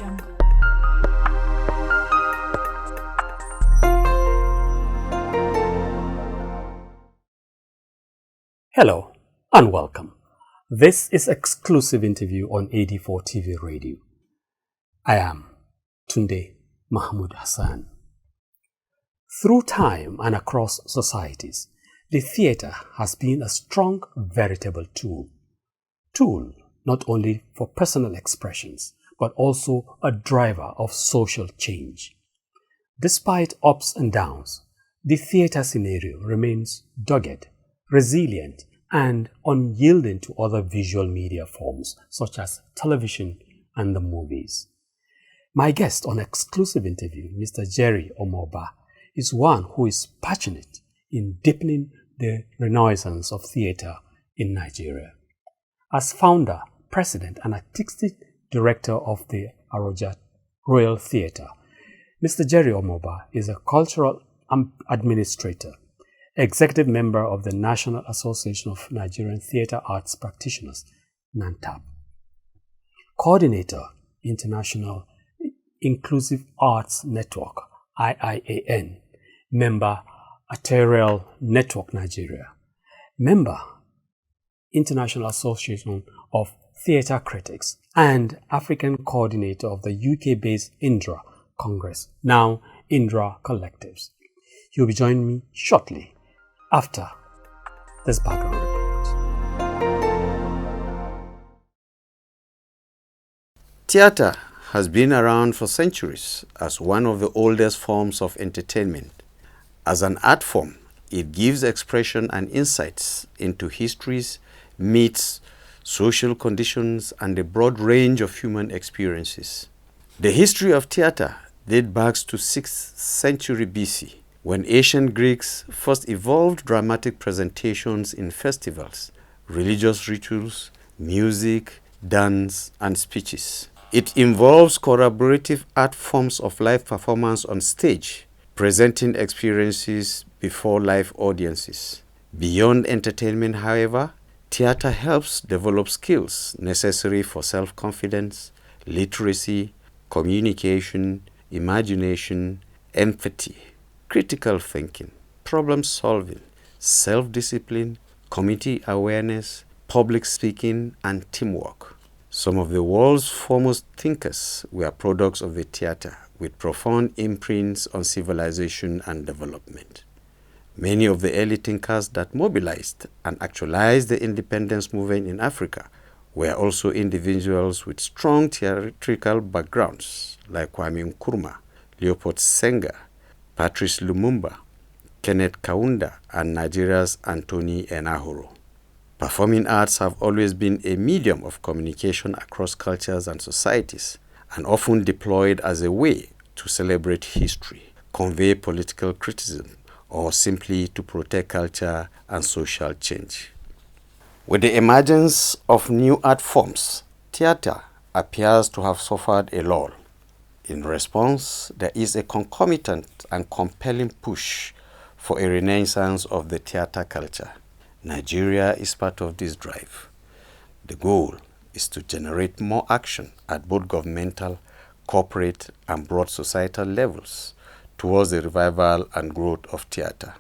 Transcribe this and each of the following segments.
Jungle. Hello and welcome. This is exclusive interview on AD4 TV Radio. I am Tunde Mahmoud Hassan. Through time and across societies, the theatre has been a strong, veritable tool. Tool not only for personal expressions, but also a driver of social change. Despite ups and downs, the theatre scenario remains dogged, resilient, and unyielding to other visual media forms such as television and the movies. My guest on exclusive interview, Mr. Jerry Omoba, is one who is passionate in deepening the renaissance of theatre in Nigeria. As founder, president, and artistic director of the Aroja Royal Theatre, Mr. Jerry Omoba is a cultural administrator, executive member of the National Association of Nigerian Theatre Arts Practitioners, NANTAP, coordinator, International Inclusive Arts Network, IIAN, member, Arterial Network Nigeria, member, International Association of Theatre Critics, and African coordinator of the UK-based Indra Congress, now Indra Collectives. He'll be joining me shortly after this background report. Theatre has been around for centuries as one of the oldest forms of entertainment. As an art form, it gives expression and insights into histories, myths, social conditions, and a broad range of human experiences. The history of theatre dates back to 6th century BC, when ancient Greeks first evolved dramatic presentations in festivals, religious rituals, music, dance, and speeches. It involves collaborative art forms of live performance on stage, presenting experiences before live audiences. Beyond entertainment, however, theatre helps develop skills necessary for self-confidence, literacy, communication, imagination, empathy, critical thinking, problem solving, self-discipline, community awareness, public speaking, and teamwork. Some of the world's foremost thinkers were products of the theatre, with profound imprints on civilization and development. Many of the early thinkers that mobilized and actualized the independence movement in Africa were also individuals with strong theatrical backgrounds, like Kwame Nkrumah, Leopold Senghor, Patrice Lumumba, Kenneth Kaunda, and Nigeria's Anthony Enahoro. Performing arts have always been a medium of communication across cultures and societies, and often deployed as a way to celebrate history, convey political criticism, or simply to protect culture and social change. With the emergence of new art forms, theatre appears to have suffered a lull. In response, there is a concomitant and compelling push for a renaissance of the theatre culture. Nigeria is part of this drive. The goal is to generate more action at both governmental, corporate, and broad societal levels towards the revival and growth of theatre.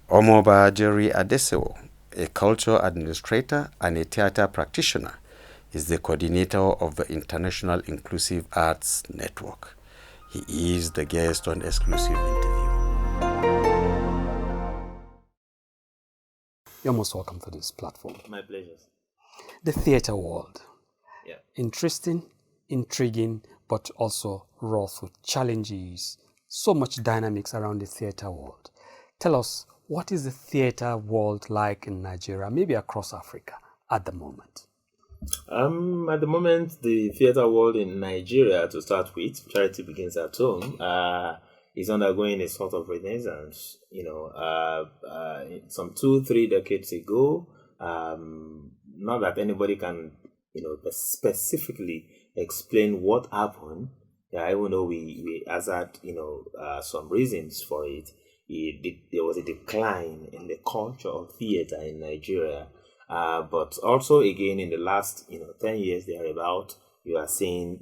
Omoba Jerry Adesewo, a cultural administrator and a theatre practitioner, is the coordinator of the International Inclusive Arts Network. He is the guest on exclusive interview. You're most welcome to this platform. My pleasure. The theatre world. Yeah. Interesting, intriguing, but also wrought with challenges. So much dynamics around the theatre world. Tell us, what is the theatre world like in Nigeria, maybe across Africa at the moment? At the moment, the theatre world in Nigeria, to start with, charity begins at home, is undergoing a sort of renaissance. Some 2-3 decades ago, not that anybody can, specifically explain what happened. Yeah, even though we hazard, some reasons for it. There was a decline in the culture of theatre in Nigeria. But also, again, in the last, 10 years thereabout, you are seeing,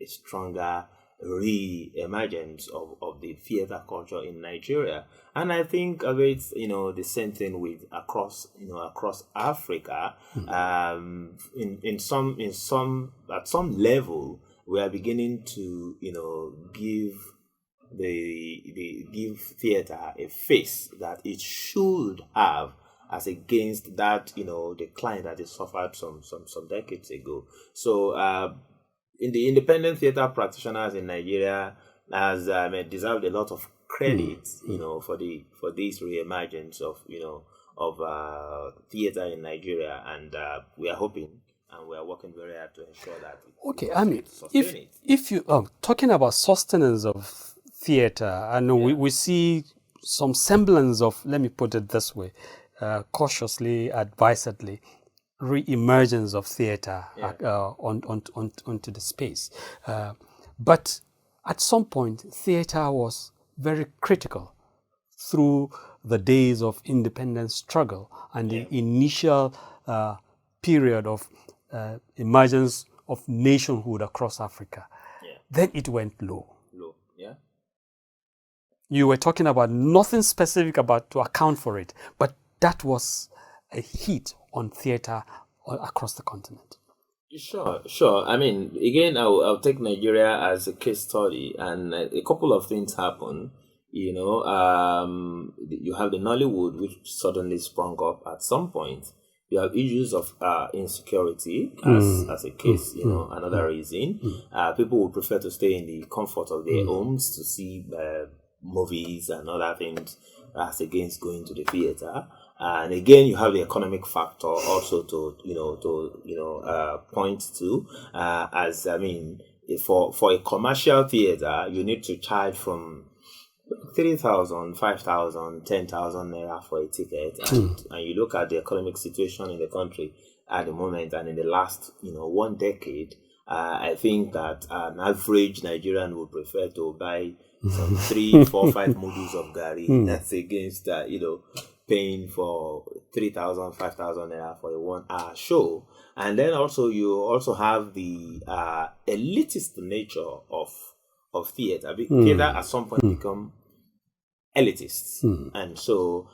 a stronger re-emergence of the theater culture in Nigeria. And I think of it, the same thing with across Africa. At some level, we are beginning to, give theater a face that it should have, as against that, decline that it suffered some decades ago. So, in the independent theater practitioners in Nigeria has deserved a lot of credit, for this reemergence of theater in Nigeria, and we are hoping and we are working very hard to ensure that. If you talking about sustenance of theater, I know we see some semblance of, let me put it this way, cautiously, advisedly, re-emergence of theater onto the space. But at some point, theater was very critical through the days of independence struggle and the initial period of emergence of nationhood across Africa. Then it went low. You were talking about nothing specific about to account for it, but that was a hit on theater across the continent. Sure. I mean, again, I'll take Nigeria as a case study, and a couple of things happen. You have the Nollywood, which suddenly sprung up at some point. You have issues of insecurity as a case, another reason. People would prefer to stay in the comfort of their homes to see movies and other things as against going to the theater. And again, you have the economic factor also to point to, as I mean, for a commercial theater, you need to charge from 3,000, 5,000, 10,000 naira for a ticket, and you look at the economic situation in the country at the moment, and in the last 1 decade, I think that an average Nigerian would prefer to buy some 3, 4, 5 modules of gari. That's against paying for 3,000, 5,000 naira for a 1-hour show. And then you also have the elitist nature of theater. Theater at some point become elitists. And so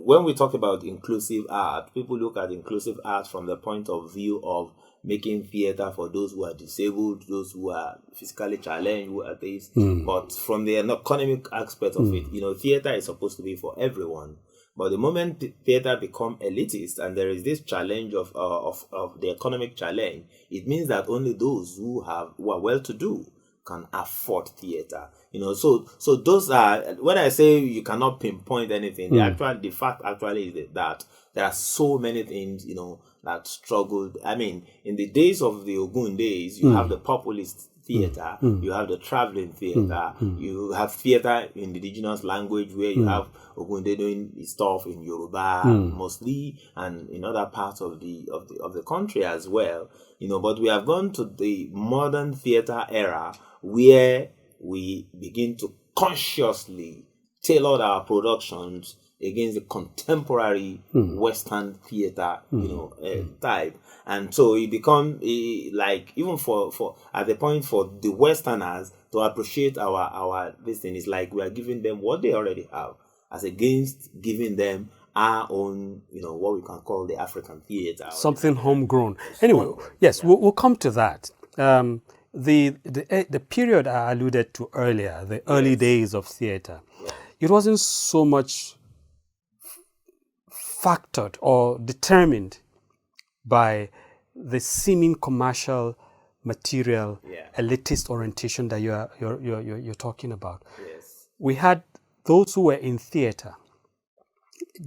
when we talk about inclusive art, people look at inclusive art from the point of view of making theater for those who are disabled, those who are physically challenged, who are this. But from the economic aspect of it, theater is supposed to be for everyone. But the moment theater become elitist and there is this challenge of the economic challenge, it means that only those who are well-to-do can afford theater. So those are, when I say you cannot pinpoint anything, the fact actually is that there are so many things, that struggled. I mean, in the days of the Ogun days, you have the populist theater, you have the traveling theater, you have theater in the indigenous language where you have Ogunde doing stuff in Yoruba mostly, and in other parts of the country as well. But we have gone to the modern theater era where we begin to consciously tailor our productions against the contemporary Western theater, type. And so it become like, even for at the point for the Westerners to appreciate our this thing, is like we are giving them what they already have, as against giving them our own, what we can call the African theater. Something homegrown. Anyway, yes, we'll come to that. The period I alluded to earlier, the early days of theater, it wasn't so much factored or determined by the seeming commercial, material, elitist orientation that you're talking about. Yes. We had those who were in theater,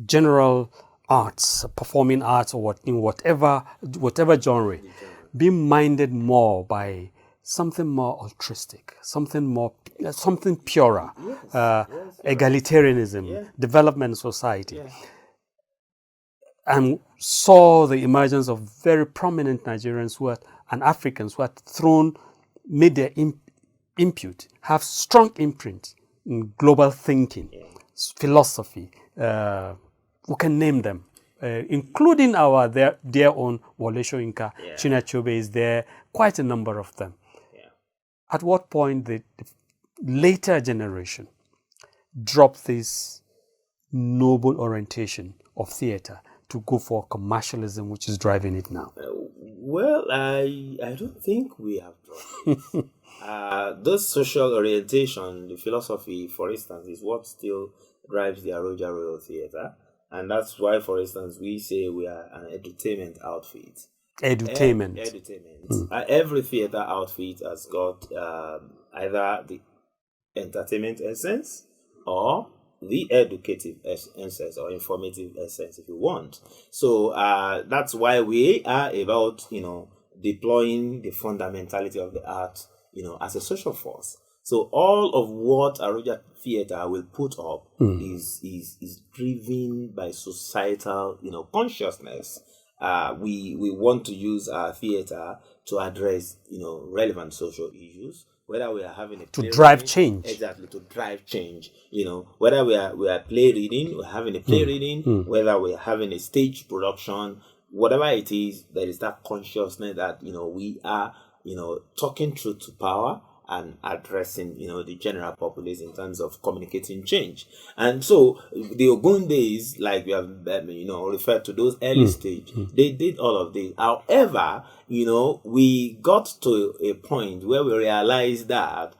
general arts, performing arts, or in whatever genre, being minded more by something more altruistic, something purer, egalitarianism, development society. And saw the emergence of very prominent Nigerians and Africans who had made their input, have strong imprint in global thinking, philosophy. We can name them. including our their own Wole Soyinka, Yeah. Chinachebe is there, quite a number of them. Yeah. At what point the later generation dropped this noble orientation of theater to go for commercialism, which is driving it now? Well, I don't think we have dropped it. Those social orientation, the philosophy, for instance, is what still drives the Aroja Royal Theatre. And that's why, for instance, we say we are an entertainment outfit. Edutainment. Every theatre outfit has got either the entertainment essence or the educative essence or informative essence, if you want. So that's why we are about, deploying the fundamentality of the art, as a social force. So all of what Aroja Theatre will put up is driven by societal, consciousness. We want to use our theatre to address, relevant social issues. Whether we are having a to drive change. Exactly, to drive change. Whether we are play reading, we're having a play reading, whether we're having a stage production, whatever it is, there is that consciousness that, we are, talking truth to power and addressing, the general populace in terms of communicating change. And so the Ogun days, like we have, referred to those early stage, they did all of this. However, we got to a point where we realized that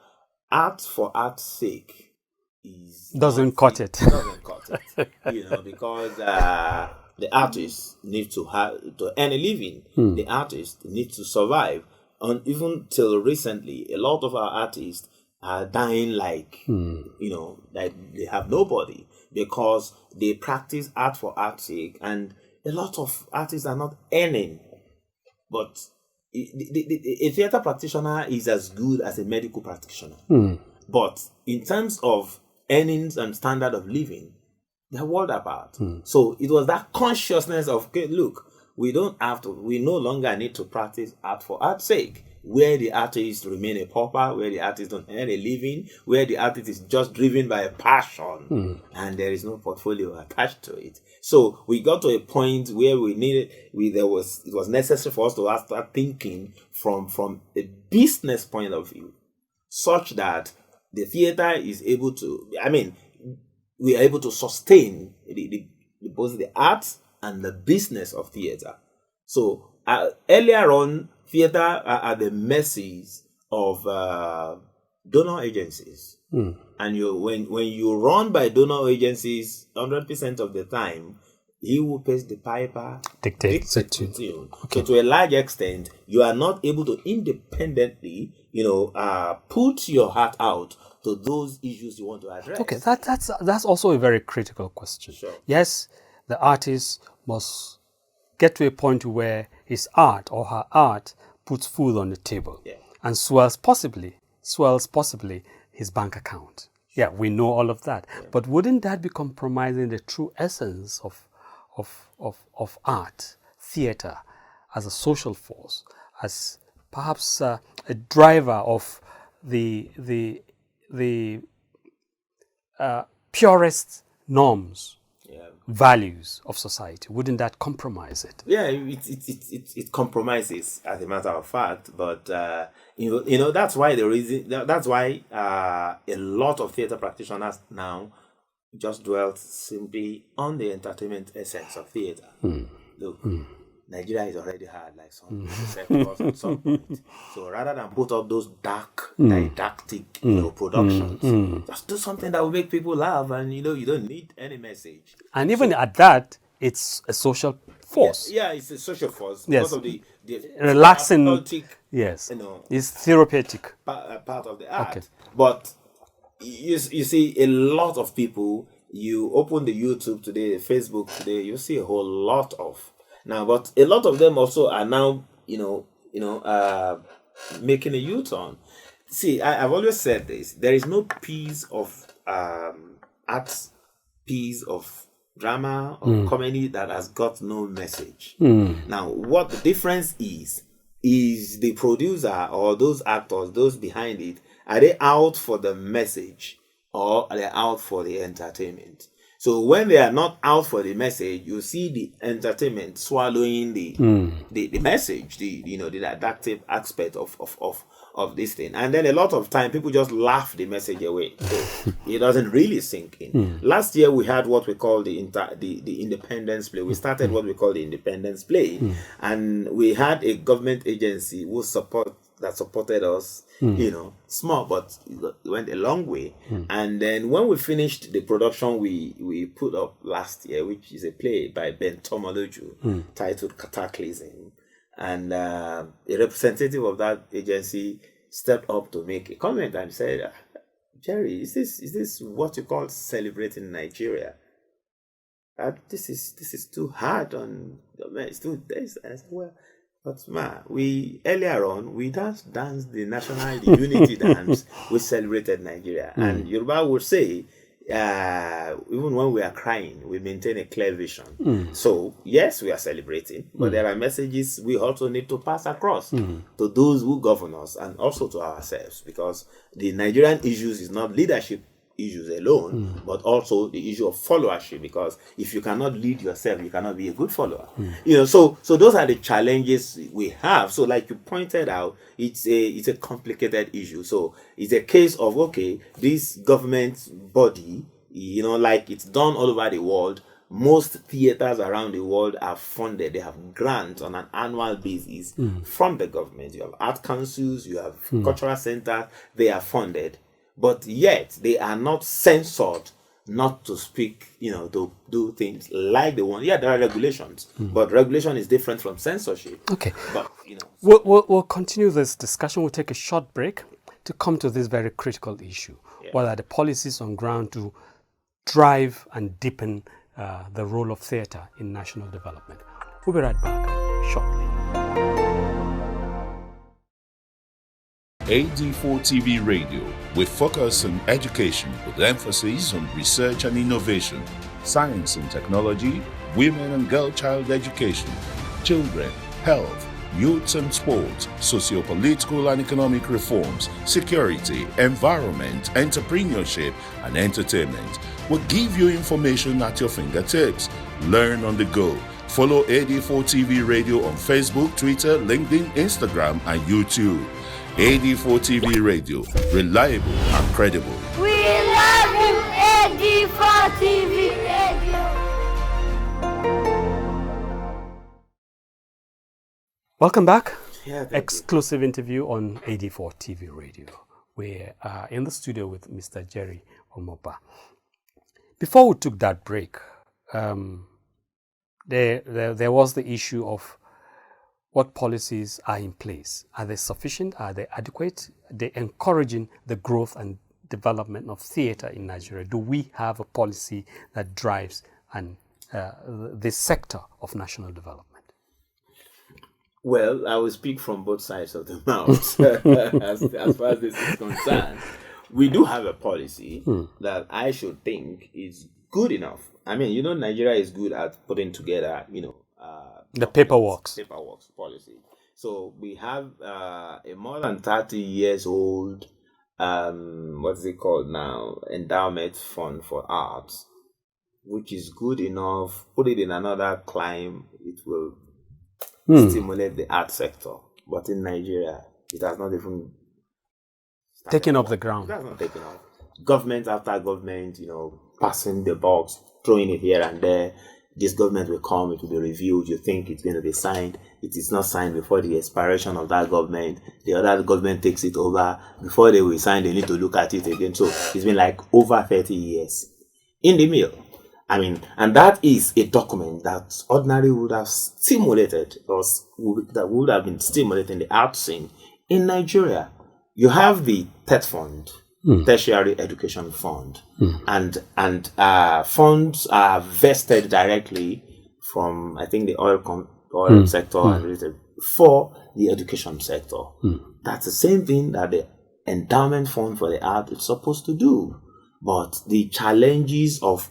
art for art's sake doesn't cut it. Doesn't cut it. Because the artists need to earn a living. The artists need to survive. And even till recently, a lot of our artists are dying like they have nobody, because they practice art for art's sake, and a lot of artists are not earning. But a theater practitioner is as good as a medical practitioner. But in terms of earnings and standard of living, they're world apart. So it was that consciousness of, okay, look, we no longer need to practice art for art's sake, where the artist remain a pauper, where the artist don't earn a living, where the artist is just driven by a passion and there is no portfolio attached to it. So we got to a point where it was necessary for us to start thinking from a business point of view, such that the theater is able to, we are able to sustain both the art and the business of theater. So earlier on, theater are at the mercies of donor agencies. And when you run by donor agencies, 100% of the time, he who pays the piper dictates the tune. Okay. So to a large extent, you are not able to independently, put your heart out to those issues you want to address. Okay, that's also a very critical question. Sure. Yes, the artist must get to a point where his art or her art puts food on the table and swells possibly his bank account. Yeah, we know all of that. Yeah. But wouldn't that be compromising the true essence of art, theater, as a social force, as perhaps a driver of the purest norms, values of society? Wouldn't that compromise it? Yeah, it compromises, as a matter of fact. But that's why a lot of theater practitioners now just dwell simply on the entertainment essence of theater. Look, Nigeria is already hard, like some said to us at some point. So rather than put up those dark, didactic, productions, just do something that will make people laugh, and you don't need any message. And even at that, it's a social force. Yeah, it's a social force Yes. because of the Relaxing. Yes. It's therapeutic. Part of the art. Okay. But you see a lot of people. You open the YouTube today, the Facebook today, you see a whole lot of. Now, but a lot of them also are now, making a U-turn. See, I've always said this. There is no piece of art, piece of drama or comedy that has got no message. Now, what the difference is the producer or those actors, those behind it, are they out for the message or are they out for the entertainment? So when they are not out for the message, you see the entertainment swallowing the message, the didactic aspect of this thing. And then a lot of time people just laugh the message away. So it doesn't really sink in. Last year we had what we call the independence play. We started what we call the independence play, and we had a government agency who supported us, small, but it went a long way. And then when we finished the production we put up last year, which is a play by Ben Tomoloju titled Cataclysm, and a representative of that agency stepped up to make a comment and said, Jerry, is this what you call celebrating Nigeria? This is too hard on it's too this. And I said, well, but we earlier on we danced the unity dance. We celebrated Nigeria, and Yoruba would say, even when we are crying, we maintain a clear vision. So yes, we are celebrating, but there are messages we also need to pass across to those who govern us and also to ourselves, because the Nigerian issues is not leadership issues alone, but also the issue of followership, because if you cannot lead yourself, you cannot be a good follower. So those are the challenges we have. So like you pointed out, it's a complicated issue. So it's a case of, okay, this government body, like it's done all over the world. Most theaters around the world are funded. They have grants on an annual basis from the government. You have art councils, you have cultural centers, they are funded. But yet they are not censored not to speak, to do things like they want. Yeah, there are regulations, but regulation is different from censorship. Okay. But, We'll continue this discussion. We'll take a short break to come to this very critical issue. Yeah. What are the policies on ground to drive and deepen the role of theatre in national development? We'll be right back shortly. AD4 TV Radio, with focus on education with emphasis on research and innovation, science and technology, women and girl-child education, children, health, youth and sports, socio-political and economic reforms, security, environment, entrepreneurship, and entertainment. Will give you information at your fingertips. Learn on the go. Follow AD4 TV Radio on Facebook, Twitter, LinkedIn, Instagram, and YouTube. AD4 TV Radio, reliable and credible. We love you, AD4 TV Radio. Welcome back. Yeah, Exclusive interview on AD4 TV Radio. We're in the studio with Mr. Jerry Omoba. Before we took that break, there was the issue of what policies are in place. Are they sufficient? Are they adequate? Are they encouraging the growth and development of theatre in Nigeria? Do we have a policy that drives this sector of national development? Well, I will speak from both sides of the mouth as far as this is concerned. We do have a policy that I should think is good enough. I mean, Nigeria is good at putting together, the paperwork policy. So we have a more than 30 years old, what's it called now? Endowment Fund for Arts, which is good enough. Put it in another climb, it will stimulate the art sector. But in Nigeria, it has not even taken off the ground. It has not taken off. Government after government, passing the box, throwing it here and there. This government will come, it will be reviewed, you think it's going to be signed. It is not signed before the expiration of that government. The other government takes it over. Before they will sign, they need to look at it again. So it's been like over 30 years in the mill. I mean, and that is a document that ordinarily would have stimulated, or that would have been stimulating the art scene in Nigeria. You have the TET Fund, Tertiary Education Fund, and funds are vested directly from, I think, the oil sector and related for the education sector. That's the same thing that the endowment fund for the art is supposed to do. But the challenges of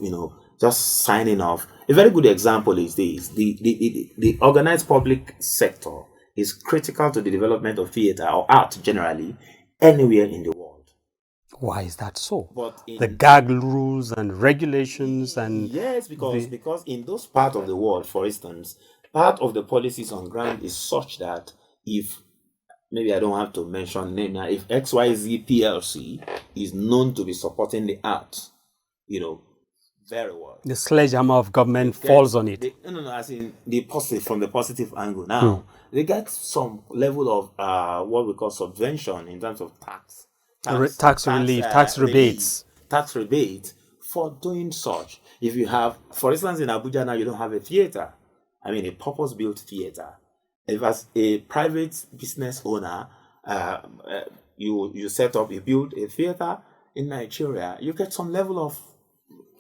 just signing off. A very good example is this: the organized public sector is critical to the development of theatre or art generally anywhere in the world. Why is that so? But The gag rules and regulations and yes, because in those parts of the world, for instance, part of the policies on ground is such that if maybe I don't have to mention name now, if XYZ PLC is known to be supporting the arts, very well, the sledgehammer of government falls on it. No, as in the positive, from the positive angle. Now they get some level of what we call subvention in terms of tax Relief, tax rebates. Tax rebates for doing such. If you have, for instance, in Abuja now, you don't have a theater. I mean, a purpose-built theater. If as a private business owner, you set up, you build a theater in Nigeria, you get some level of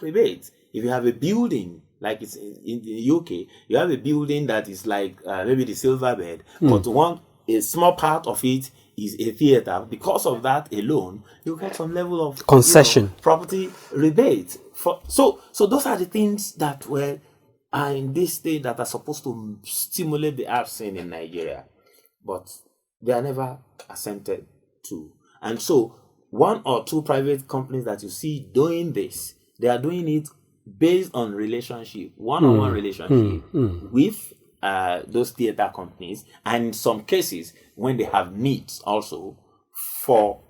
rebate. If you have a building, like it's in the UK, you have a building that is like maybe the silver bed, but a small part of it is a theater. Because of that alone, you get some level of concession, property rebate. So those are the things that are in this state that are supposed to stimulate the art scene in Nigeria, but they are never assented to. And so one or two private companies that you see doing this, they are doing it based on relationship, one-on-one relationship with those theater companies, and in some cases when they have needs also for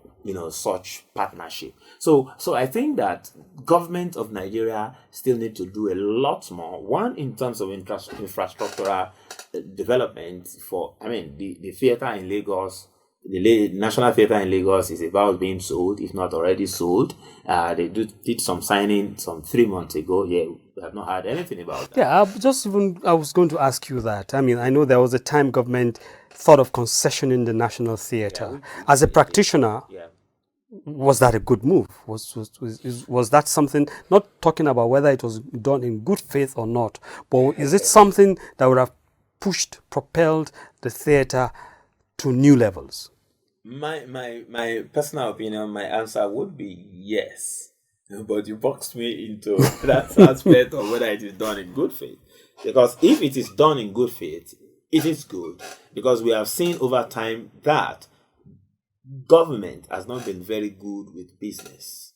such partnership. So I think that government of Nigeria still need to do a lot more. One, in terms of infrastructural development the theater in Lagos. The National Theatre in Lagos is about being sold, if not already sold. They did some signing some 3 months ago. Yeah, we have not heard anything about that. Yeah, I was going to ask you that. I mean, I know there was a time government thought of concessioning the National Theatre. As a practitioner, was that a good move? Was that something, not talking about whether it was done in good faith or not, but is it something that would have propelled the theatre to new levels? My personal opinion, my answer would be yes. But you boxed me into that aspect of whether it is done in good faith. Because if it is done in good faith, it is good. Because we have seen over time that government has not been very good with business.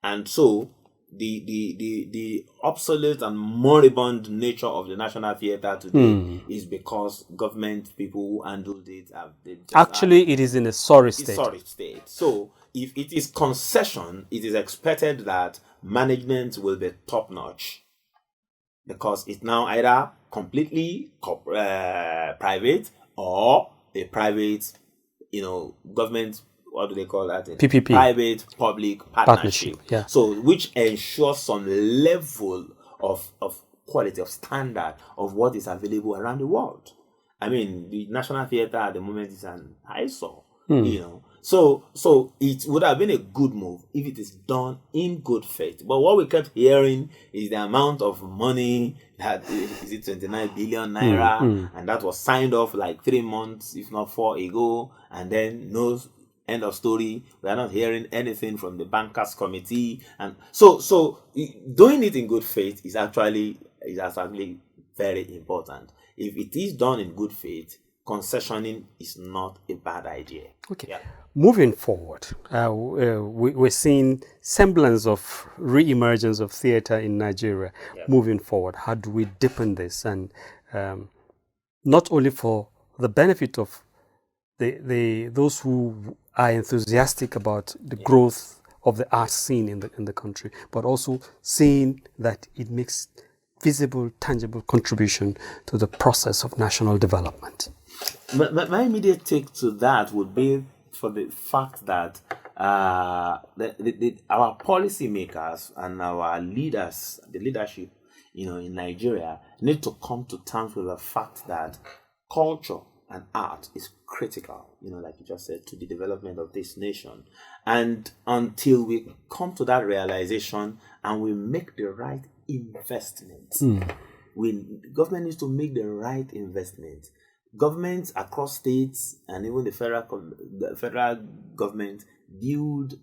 And so the obsolete and moribund nature of the National Theatre today is because government people who handled it it is in a sorry state. So if it is concession, it is expected that management will be top notch, because it's now either completely private or a private government, what do they call that? PPP. Private public partnership. Yeah. So which ensures some level of quality, of standard of what is available around the world. I mean, the National Theatre at the moment is an eyesore, So it would have been a good move if it is done in good faith. But what we kept hearing is the amount of money that is it 29 billion naira, and that was signed off like 3 months, if not 4 ago, and then no end of story. We are not hearing anything from the bankers committee, and so doing it in good faith is actually very important. If it is done in good faith, concessioning is not a bad idea. Okay. Yeah. Moving forward, we're seeing semblance of re-emergence of theatre in Nigeria. Yeah. Moving forward, how do we deepen this, and not only for the benefit of those who are enthusiastic about the growth of the art scene in the country, but also seeing that it makes visible, tangible contribution to the process of national development? My immediate take to that would be for the fact that our policymakers and our leaders, the leadership, in Nigeria, need to come to terms with the fact that culture and art is critical, like you just said, to the development of this nation. And until we come to that realization and we make the right investment, government needs to make the right investment. Governments across states and even the federal government build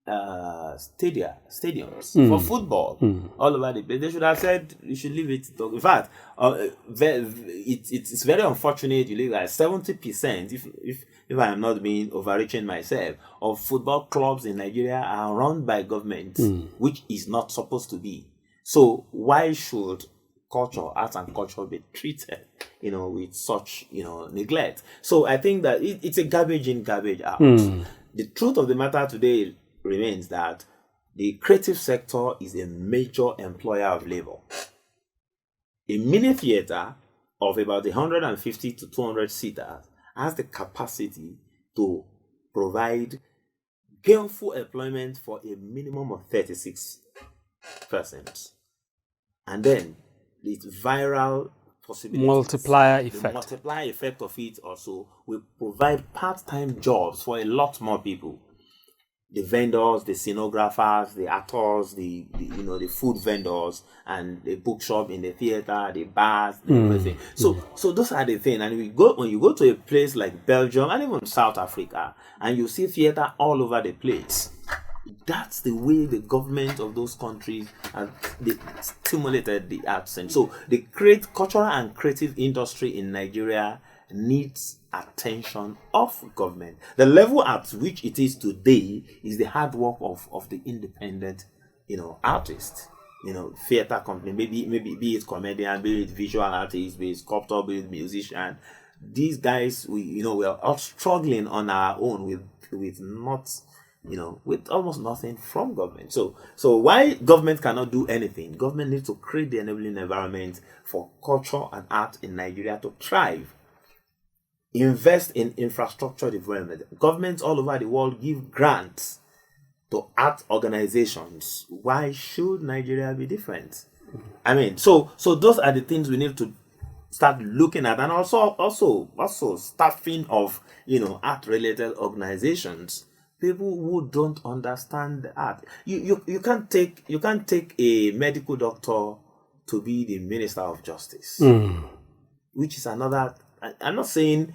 stadiums for football all over the place. They should have said you should leave it. In fact, it's very unfortunate. You leave like 70%, if I am not being overreaching myself, of football clubs in Nigeria are run by government, which is not supposed to be. So why should culture, arts and culture be treated, with such, neglect? So I think that it's a garbage in, garbage out. The truth of the matter today remains that the creative sector is a major employer of labor. A mini theater of about 150 to 200 seaters has the capacity to provide gainful employment for a minimum of 36 persons. And then the viral possibilities, multiplier the effect. multiplier effect of it also will provide part-time jobs for a lot more people. The vendors, the scenographers, the actors, the food vendors, and the bookshop in the theater, the bars, everything. So those are the things. And when you go to a place like Belgium and even South Africa, and you see theater all over the place, that's the way the government of those countries have stimulated the arts. And so the cultural and creative industry in Nigeria needs attention of government. The level at which it is today is the hard work of the independent, artist, theater company, maybe be it comedian, be it visual artist, be it sculptor, be it musician. These guys, we are all struggling on our own with not, with almost nothing from government. So why government cannot do anything? Government needs to create the enabling environment for culture and art in Nigeria to thrive. Invest in infrastructure development. Governments all over the world give grants to art organizations. Why should Nigeria be different? I mean, so those are the things we need to start looking at, and also staffing of art-related organizations. People who don't understand the art. You can't take a medical doctor to be the Minister of Justice, which is another. I'm not saying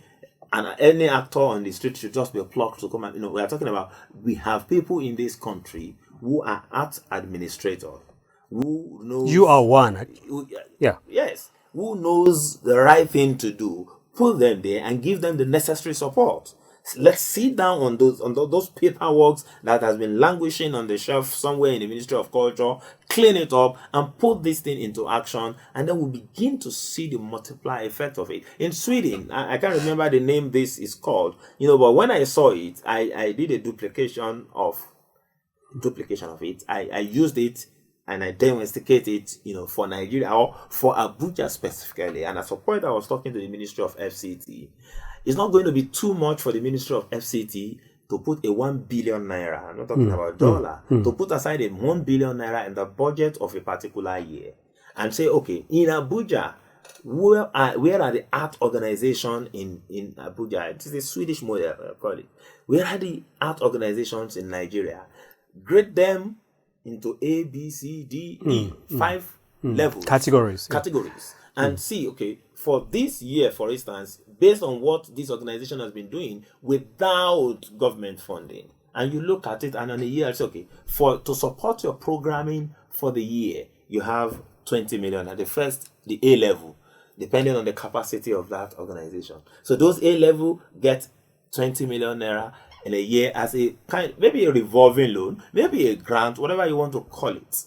any actor on the street should just be plucked to come and, we are talking about, we have people in this country who are art administrators, who knows. You are one. Yeah. Yes. Who knows the right thing to do, put them there and give them the necessary support. Let's sit down on those paperwork that has been languishing on the shelf somewhere in the Ministry of Culture, clean it up and put this thing into action, and then we'll begin to see the multiplier effect of it. In Sweden, I can't remember the name this is called, but when I saw it, I did a duplication of it. I used it and I demonstrated it, for Nigeria or for Abuja specifically. And at some point I was talking to the Ministry of FCT. It's not going to be too much for the Ministry of FCT to put a 1 billion naira, I'm not talking about dollar, to put aside a 1 billion naira in the budget of a particular year and say, okay, in Abuja, where are the art organizations in Abuja? It is a Swedish model, I call it. Where are the art organizations in Nigeria? Grade them into A, B, C, D, E, 5 levels. Categories. And see, okay, for this year, for instance, based on what this organization has been doing without government funding, and you look at it and on a year, it's okay, to support your programming for the year, you have 20 million at the A level, depending on the capacity of that organization. So those A level get 20 million naira in a year as a maybe a revolving loan, maybe a grant, whatever you want to call it.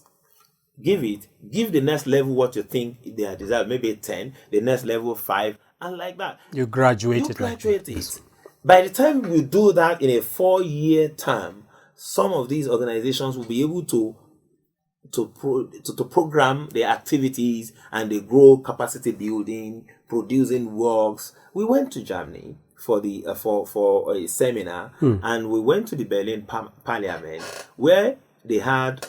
Give the next level what you think they are desired, maybe 10, the next level 5, and like that. You graduate it. By the time you do that in a 4-year term, some of these organizations will be able to program their activities, and they grow capacity building, producing works. We went to Germany for a seminar, and we went to the Berlin Parliament where they had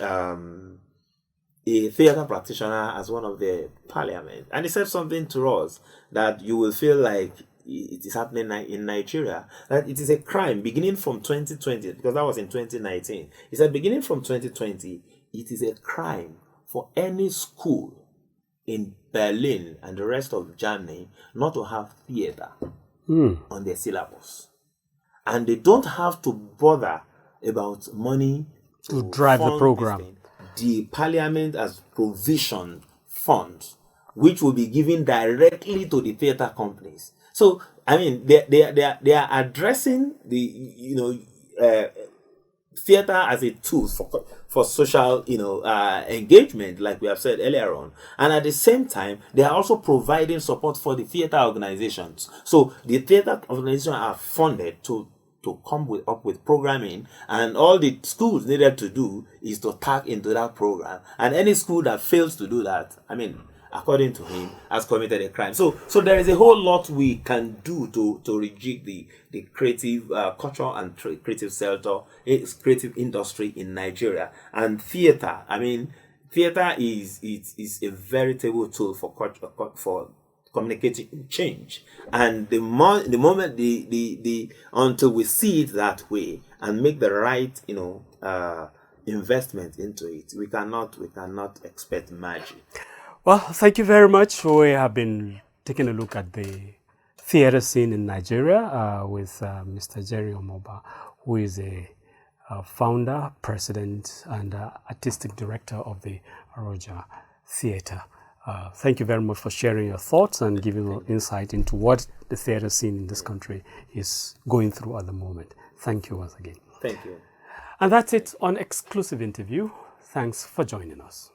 a theater practitioner as one of the parliament, and he said something to us that you will feel like it is happening in Nigeria, that it is a crime beginning from 2020, because that was in 2019. He said beginning from 2020, it is a crime for any school in Berlin and the rest of Germany not to have theater on their syllabus. And they don't have to bother about money to drive the fund program. this thing. The Parliament has provisioned funds which will be given directly to the theatre companies. So I mean, they are addressing the theatre as a tool for social engagement, like we have said earlier on, and at the same time they are also providing support for the theatre organizations. So the theatre organizations are funded to come up with programming, and all the schools needed to do is to tap into that program. And any school that fails to do that, I mean, according to him, has committed a crime. So there is a whole lot we can do to rejig the creative culture and creative sector, creative industry in Nigeria. And theater, I mean, theater is a veritable tool for culture, for communicating change. And the moment until we see it that way and make the right investment into it, we cannot expect magic. Well, thank you very much. We have been taking a look at the theater scene in Nigeria with Mr. Jerry Omoba, who is a founder, president, and artistic director of the Aroja Theater. Thank you very much for sharing your thoughts and giving insight into what the theater scene in this country is going through at the moment. Thank you once again. Thank you. And that's it on Exclusive Interview. Thanks for joining us.